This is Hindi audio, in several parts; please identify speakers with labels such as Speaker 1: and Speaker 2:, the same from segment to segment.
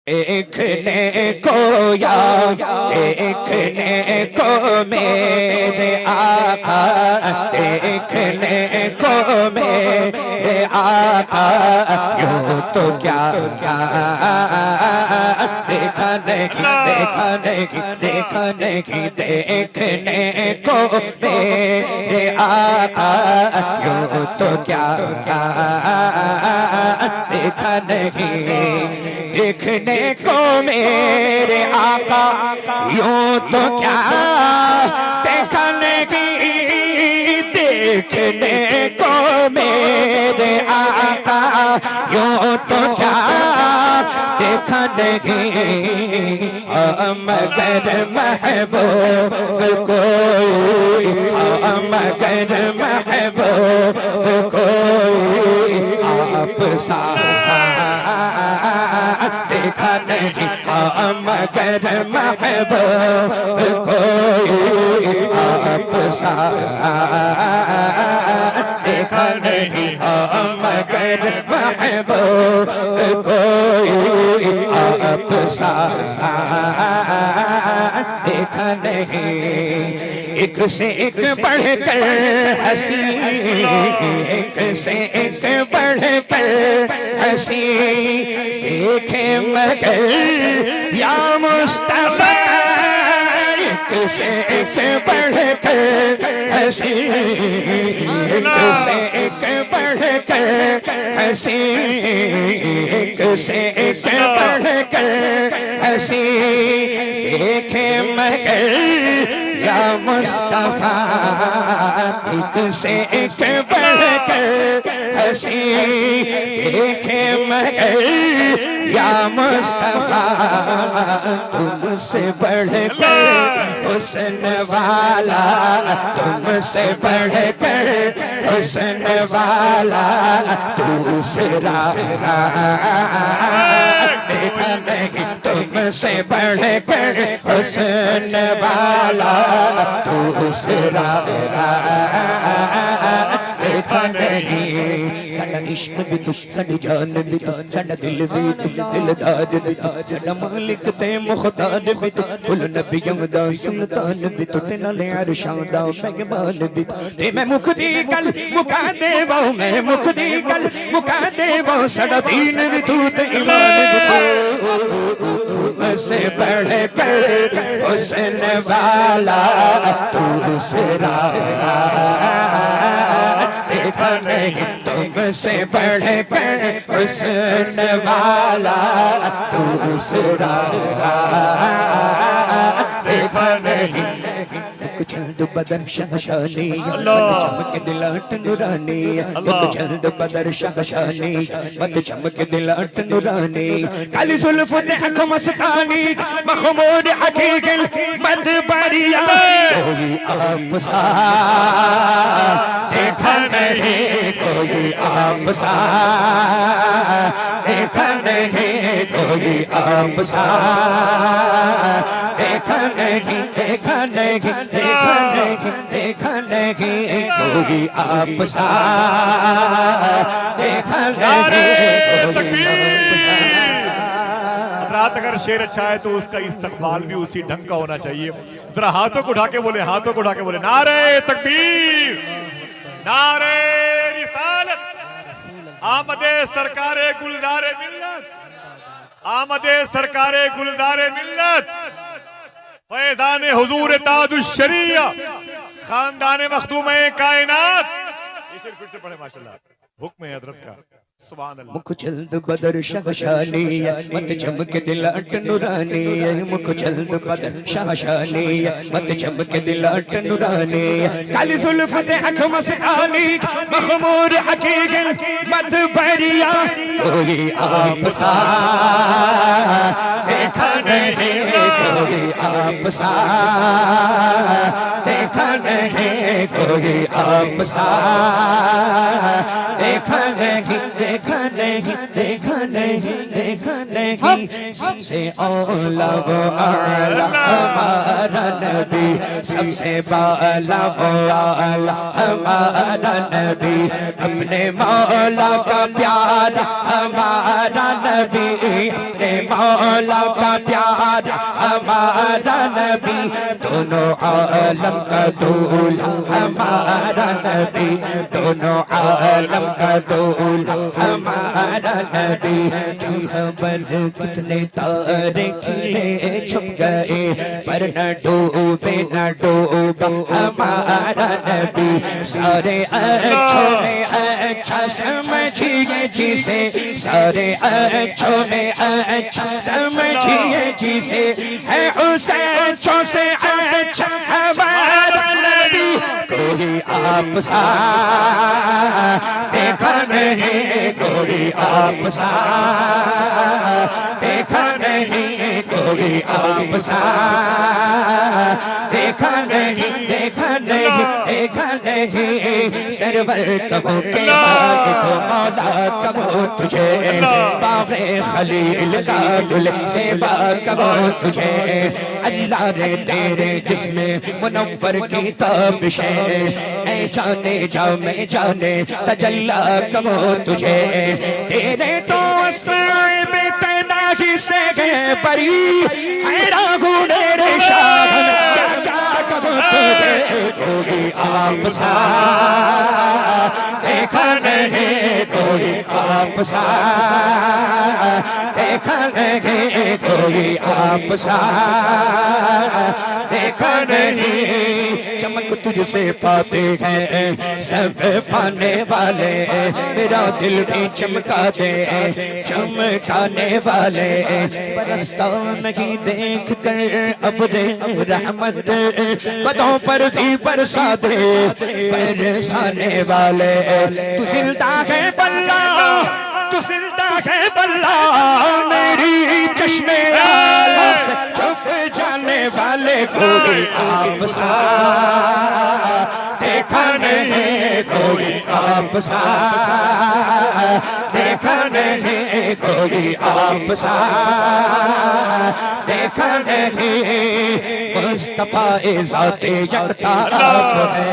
Speaker 1: देखने को या देखने को मेरे आका, देखने को मेरे आका, यूं तो क्या देखा नहीं, देखा नहीं, देखा नहीं, देखने को मेरे आका, यूं तो क्या देखा नहीं, देखने को मेरे आका, यूं तो क्या देखा नहीं, देखने को मेरे आका, यूं तो क्या देखा नहीं, मगर महबूब कोई, मगर महबूब कोई आप सा देखा नहीं, मगर महबूब कोई आप सा देखा नहीं, मगर महबूब कोई आप सा देखा नहीं। एक से एक बढ़कर हंसी, एक से एक बढ़कर हंसी, देखे मगर या मुस्तफा, एक से एक बढ़कर हंसी, एक से एक बढ़कर हंसी, एक से एक बढ़कर हंसी, देखे मगर या मुस्तफा, एक से एक बढ़कर हंसी, देखे मगर या मुस्तफा, तुमसे बढ़कर हुस्न वाला, तुमसे बढ़कर हुस्न वाला दूसरा देखा नहीं, तुमसे बढ़कर हुस्न वाला दूसरा देखा नहीं। साडा इश्क भी तू, साडी जान भी तू, साडा दिल भी तू, दिलदार भी तू, साडा मालिक ते मुख्तार भी तू, कुल नबियों दा सुल्तान भी तू, ते नाले अरशां दा मेहमान भी तू, ते मैं मुकदी गल मुका देवा, मैं मुकदी गल मुका देवा, साडा दीन भी तू ते ईमान भी तू, तुमसे बढ़कर हुस्न वाला दूसरा देखा नहीं, तुमसे बढ़कर हुस्न वाला दूसरा देखा नहीं। चंद बदर शहशानी, चमक दिलाट नूरानी, चंद बदर शहशानी, मत चमक दिलाट नूरानी, काली जुल्फ आँख मस्तानी, मखमूर हकीकल मद बरिया, कोई आप सा देखा नहीं, कोई आप सा देखा नहीं, कोई आप सा देखा नहीं, देखा नहीं, देखा नहीं, देखा नहीं, कोई आप सा देखा नहीं।
Speaker 2: रात अगर शेर अच्छा है तो उसका इस्तकबाल भी उसी ढंग का होना चाहिए। जरा हाथों को उठा के बोले, हाथों को उठा के बोले, नारे तकबीर, नारे रिसालत, आमदे सरकारे गुलजारे मिल्लत, आमदे सरकारे गुलजारे मिल्लत, फैजान हुजूर ताजुश शरिया, खानदान मखदूम कायनात। इसे फिर से पढ़े माशाल्लाह, हुक्म है हजरत का, सुभान अल्लाह।
Speaker 1: मुख चंद बदर शहशानी, मत चमक दिलाट नूरानी, मुख चंद बदर शहशानी, मत चमक दिलाट नूरानी, काली जुल्फ आँख मस्तानी, मखमूर हकीकल मद बरिया, कोई आप सा देखा नहीं, कोई आप सा देखा नहीं, कोई आप सा देखा नहीं, देखा नहीं, देखा नहीं, देखा नहीं, नहीं सबसे औला वो आला हमारा नबी, सबसे बाला वो आला हमारा नबी, अपने मौला का प्यारा हमारा नबी, अपने मौला का प्यारा हमारा नबी, दोनों आलम का दूल्हा हमारा नबी, दोनों आलम का दूल्हा हमारा नबी। क्यों खबर कितने तारे खिले छुप गए, पर न डूबे न डूबा हमारा नबी, सारे अच्छों में अच्छा समझिए जिसे, सारे अच्छों में अच्छा समझिए जिसे, है उसे अच्छों से अच्छा हमारा नबी, कोई आप सा देखा नहीं, कोई आप सा देखा नहीं, कोई आप सा देखा नहीं, देखा नहीं, देखा नहीं, सरवर कहो के बाग को मौला कहो तुझे, बाग़े खलील का गुल से बाग कहो तुझे, अल्लाह रे तेरे जिसमें मुनव्वर की ताबिशें, ऐ जाने जा मैं जाने तजल्ला कहो तुझे, तेरे तो अस्माए में तैनागी से गए परी, हैरान गुने रे शाहन क्या कहो तुझे, कोई आप सा देखा नहीं, कोई आप सा देखा नहीं, कोई आप सा देखा नहीं, चमक तुझसे पाते हैं सब पाने वाले, मेरा दिल भी चमका दे चमकाने वाले, बरसता नहीं देख कर अब दे रहमत, बदों पर भी बरसा दे बरसाने वाले, तू जिंदा है बल्ला, तू जिंदा है बल्ला, मेरी चश्मे आला से छुप जाने वाले, कोई आप सा देखा नहीं, कोई आप सा देखा नहीं, कोई आप सा देखा नहीं, मुस्तफा ज़ाते यकता आप है,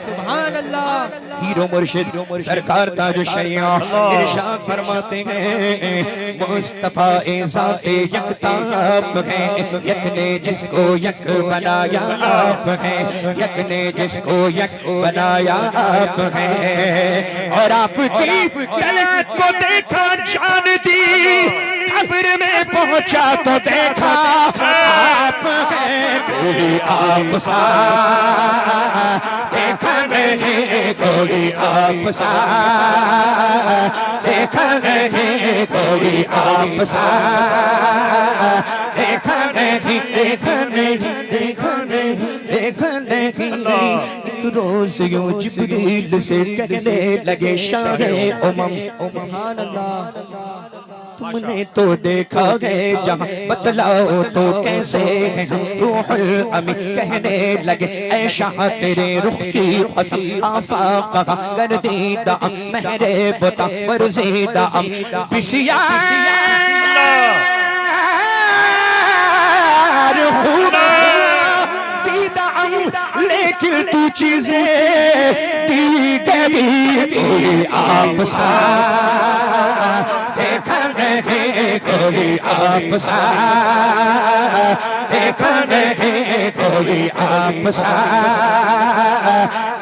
Speaker 1: सुभान अल्लाह। हीरो मुर्शिद सरकार ताज शरिया इरशाद फरमाते हैं, मुस्तफा ज़ाते यकताब है, यक ने जिसको यक बनाया आप है, यक ने जिसको यक बनाया आप है, और आपकी तलत को देखा जान दी, कब्र में पहुंचा तो देखा आप है, कोई आप सा देखा नहीं, कोई आप सा देखा नहीं, कोई आप सा देखा नहीं, देखा नहीं, देखा नहीं, देखा नहीं, एक रोज यूं जिब्रील से कहने लगे शाहे उमम, सुभान अल्लाह, तुमने तो देखा है जहाँ बतलाओ तो कैसे है, रूहुल अमीन कहने लगे ऐ शाह तेरे रुख की कसम, आफाक गर्दीदा महरे बता वर्जीदा बिशियार खुदा दीदा, लेकिन तू चीजें दी गई, कोई आप सा देखा नहीं, कोई आप सा देखा नहीं, कोई आप सा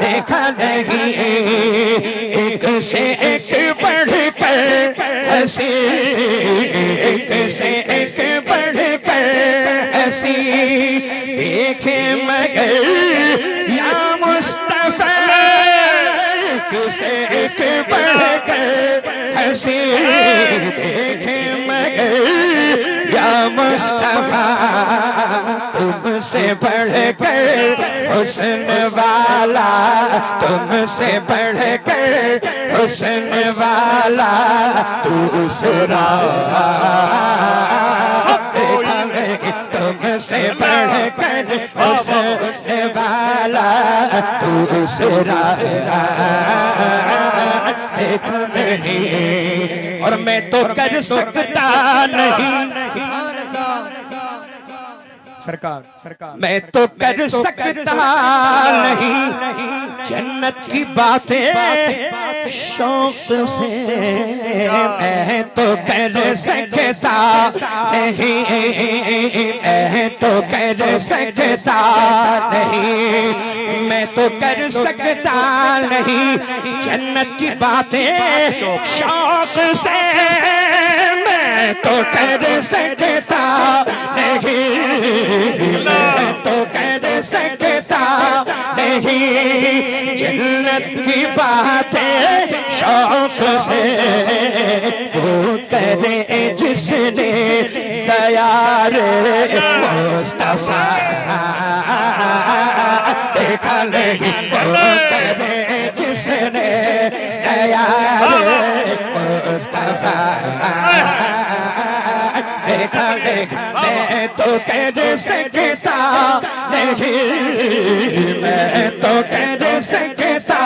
Speaker 1: देखा नहीं, एक से एक बढ़ कर हंसी, एक से एक बढ़ कर हंसी, देखे मगर या मुस्तफा, एक से एक बढ़ कर हंसी, देखे मगर या मुस्तफा, तुमसे बढ़कर हुस्न वाला, तुमसे बढ़कर हुस्न वाला दूसरा तुमसे बढ़कर हुस्न वाला दूसरा एक नहीं, और मैं तो कर सकता नहीं सरकार मैं तो कर सकता नहीं जन्नत की बातें शौक से मैं तो कर सकता नहीं मैं तो कर सकता नहीं मैं तो कर सकता नहीं जन्नत की बातें शौक से मैं तो कर सकता नहीं मैं तो कर सकता नहीं जन्नत की बातें शौक से वो करे जिसने तैयार मुस्तफा देखा नहीं वो करे जिसने तैयार मुस्तफा देखा मैं तो कह सकता नहीं मैं तो कह सकता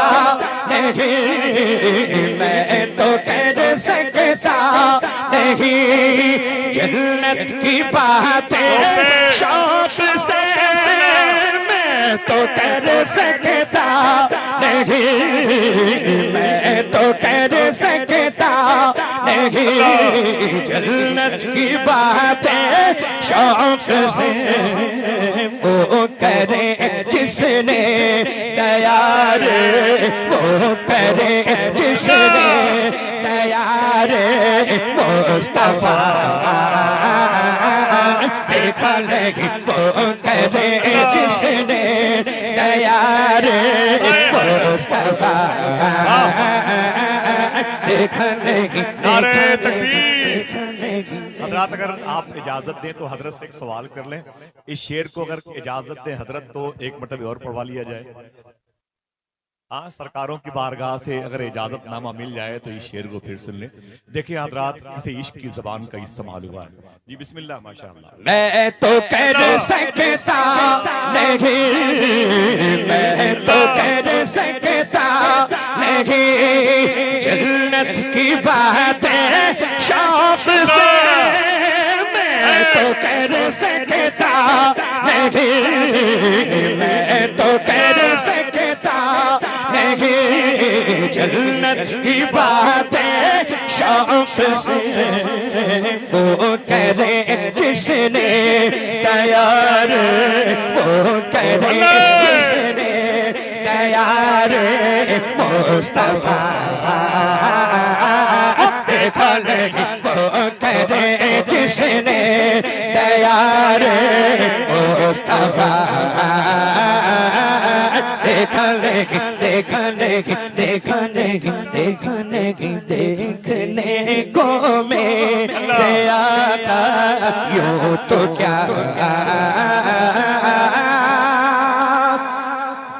Speaker 1: नहीं मैं तो कह सकता नहीं जन्नत की बातें शौक से मैं तो कर सकता नहीं मैं तो कर सकता नहीं जन्नत की बातें शौक से वो करे जिसने तैयार वो करे जिसने तैयार मुस्तफा देखा नहीं वो करे जिसने तैयार मुस्तफा देखा नहीं
Speaker 2: नारे तकबीर। हजरत अगर आप इजाजत दें तो हजरत से एक सवाल कर लें, इस शेर को अगर इजाजत दें हजरत तो एक मरतबा और पढ़वा लिया जाए। हाँ, सरकारों की बारगाह से अगर इजाजत नामा मिल जाए तो इस शेर को फिर सुन लें। देखिए हजरत किसी इश्क की जबान का इस्तेमाल हुआ है। जी बिस्मिल्लाह माशाअल्लाह।
Speaker 1: मैं तो कर सकता नहीं मैं तो कर सकता नहीं जन्नत की बातें शौक से मैं तो कर सकता नहीं मैं तो कर सकता नहीं जन्नत की बातें शौक से वो करे जिसने तैयार वो करे जिसने तैयार मुस्तफा देखा नहीं वो करे जिसने तैयार मुस्तफा देखा नहीं देखा नहीं देखा नहीं देखा नहीं देखने को मैं आता यूं तो क्या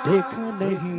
Speaker 1: देखा नहीं